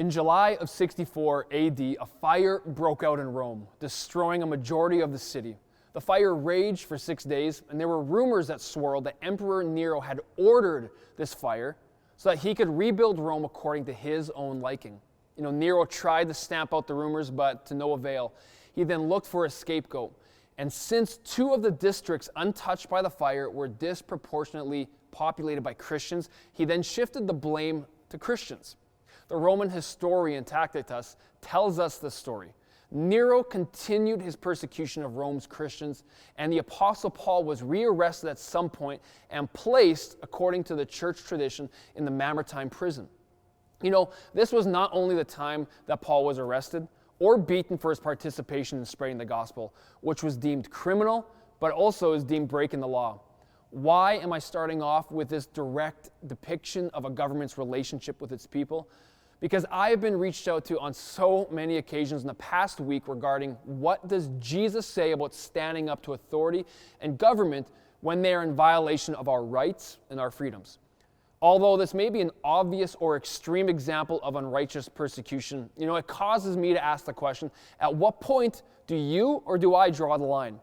In July of 64 AD, a fire broke out in Rome, destroying a majority of the city. The fire raged for 6 days, and there were rumors that swirled that Emperor Nero had ordered this fire so that he could rebuild Rome according to his own liking. Nero tried to stamp out the rumors, but to no avail. He then looked for a scapegoat. And since 2 of the districts untouched by the fire were disproportionately populated by Christians, he then shifted the blame to Christians. The Roman historian Tacitus tells us the story. Nero continued his persecution of Rome's Christians, and the Apostle Paul was rearrested at some point and placed, according to the church tradition, in the Mamertine prison. This was not only the time that Paul was arrested or beaten for his participation in spreading the gospel, which was deemed criminal, but also is deemed breaking the law. Why am I starting off with this direct depiction of a government's relationship with its people? Because I have been reached out to on so many occasions in the past week regarding what does Jesus say about standing up to authority and government when they are in violation of our rights and our freedoms. Although this may be an obvious or extreme example of unrighteous persecution, it causes me to ask the question, at what point do you or do I draw the line?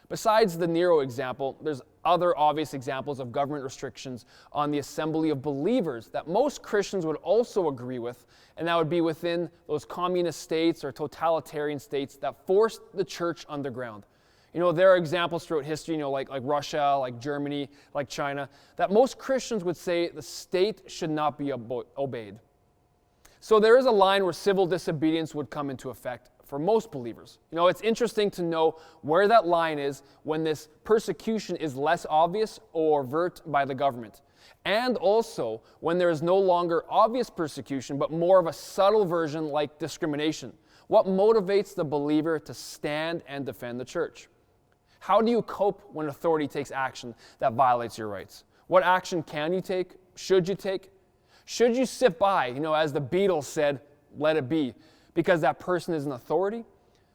Besides the Nero example, there's other obvious examples of government restrictions on the assembly of believers that most Christians would also agree with, and that would be within those communist states or totalitarian states that forced the church underground. There are examples throughout history, like Russia, like Germany, like China, that most Christians would say the state should not be obeyed. So there is a line where civil disobedience would come into effect for most believers. It's interesting to know where that line is when this persecution is less obvious or overt by the government. And also when there is no longer obvious persecution, but more of a subtle version like discrimination. What motivates the believer to stand and defend the church? How do you cope when authority takes action that violates your rights? What action can you take? Should you take? Should you sit by, as the Beatles said, let it be, because that person is an authority?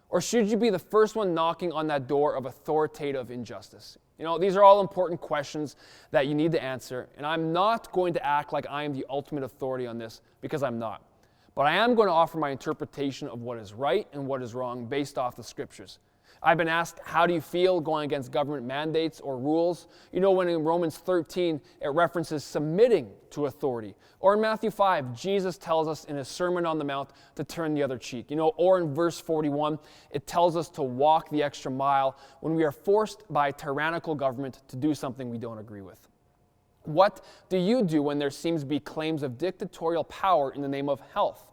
Or should you be the first one knocking on that door of authoritative injustice? These are all important questions that you need to answer, and I'm not going to act like I am the ultimate authority on this, because I'm not. But I am going to offer my interpretation of what is right and what is wrong based off the scriptures. I've been asked, how do you feel going against government mandates or rules? When in Romans 13, it references submitting to authority. Or in Matthew 5, Jesus tells us in his Sermon on the Mount to turn the other cheek. Or in verse 41, it tells us to walk the extra mile when we are forced by tyrannical government to do something we don't agree with. What do you do when there seems to be claims of dictatorial power in the name of health?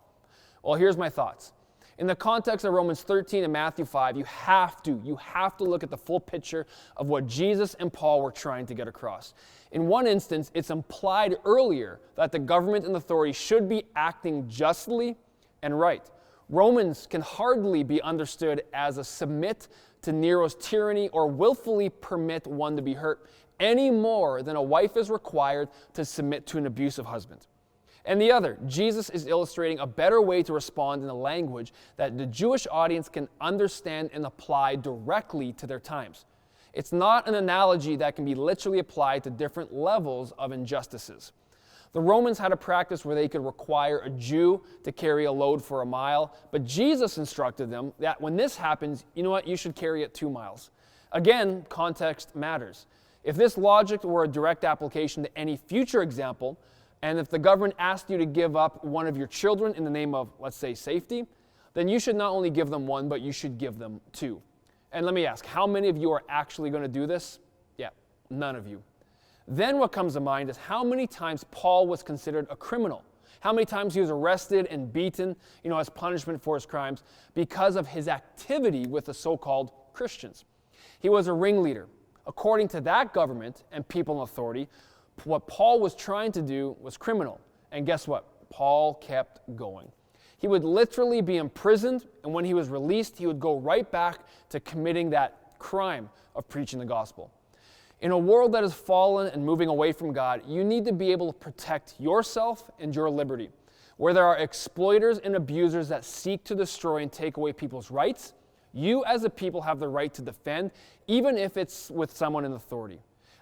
Well, here's my thoughts. In the context of Romans 13 and Matthew 5, you have to look at the full picture of what Jesus and Paul were trying to get across. In one instance, it's implied earlier that the government and authority should be acting justly and right. Romans can hardly be understood as a submit to Nero's tyranny or willfully permit one to be hurt, any more than a wife is required to submit to an abusive husband. And the other, Jesus is illustrating a better way to respond in a language that the Jewish audience can understand and apply directly to their times. It's not an analogy that can be literally applied to different levels of injustices. The Romans had a practice where they could require a Jew to carry a load for a mile, but Jesus instructed them that when this happens, you should carry it 2 miles. Again, context matters. If this logic were a direct application to any future example, and if the government asked you to give up one of your children in the name of, let's say, safety, then you should not only give them 1, but you should give them 2. And let me ask, how many of you are actually going to do this? Yeah, none of you. Then what comes to mind is how many times Paul was considered a criminal. How many times he was arrested and beaten, as punishment for his crimes because of his activity with the so-called Christians. He was a ringleader. According to that government and people in authority, what Paul was trying to do was criminal. And guess what? Paul kept going. He would literally be imprisoned, and when he was released, he would go right back to committing that crime of preaching the gospel. In a world that is fallen and moving away from God, you need to be able to protect yourself and your liberty. Where there are exploiters and abusers that seek to destroy and take away people's rights, you as a people have the right to defend, even if it's with someone in authority.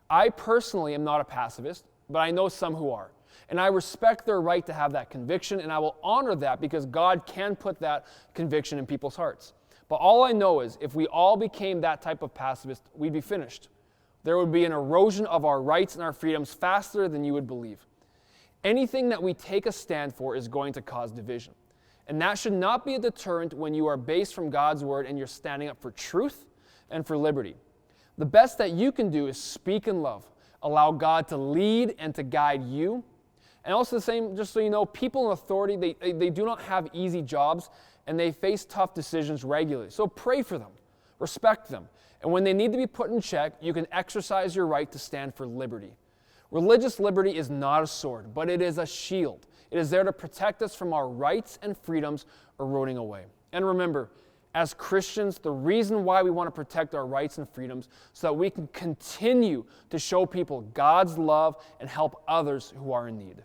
I personally am not a pacifist, but I know some who are. And I respect their right to have that conviction, and I will honor that because God can put that conviction in people's hearts. But all I know is if we all became that type of pacifist, we'd be finished. There would be an erosion of our rights and our freedoms faster than you would believe. Anything that we take a stand for is going to cause division. And that should not be a deterrent when you are based from God's word and you're standing up for truth and for liberty. The best that you can do is speak in love. Allow God to lead and to guide you. And also the same, just so you know, people in authority, they do not have easy jobs and they face tough decisions regularly. So pray for them, respect them. And when they need to be put in check, you can exercise your right to stand for liberty. Religious liberty is not a sword, but it is a shield. It is there to protect us from our rights and freedoms eroding away. And remember, as Christians, the reason why we want to protect our rights and freedoms so that we can continue to show people God's love and help others who are in need.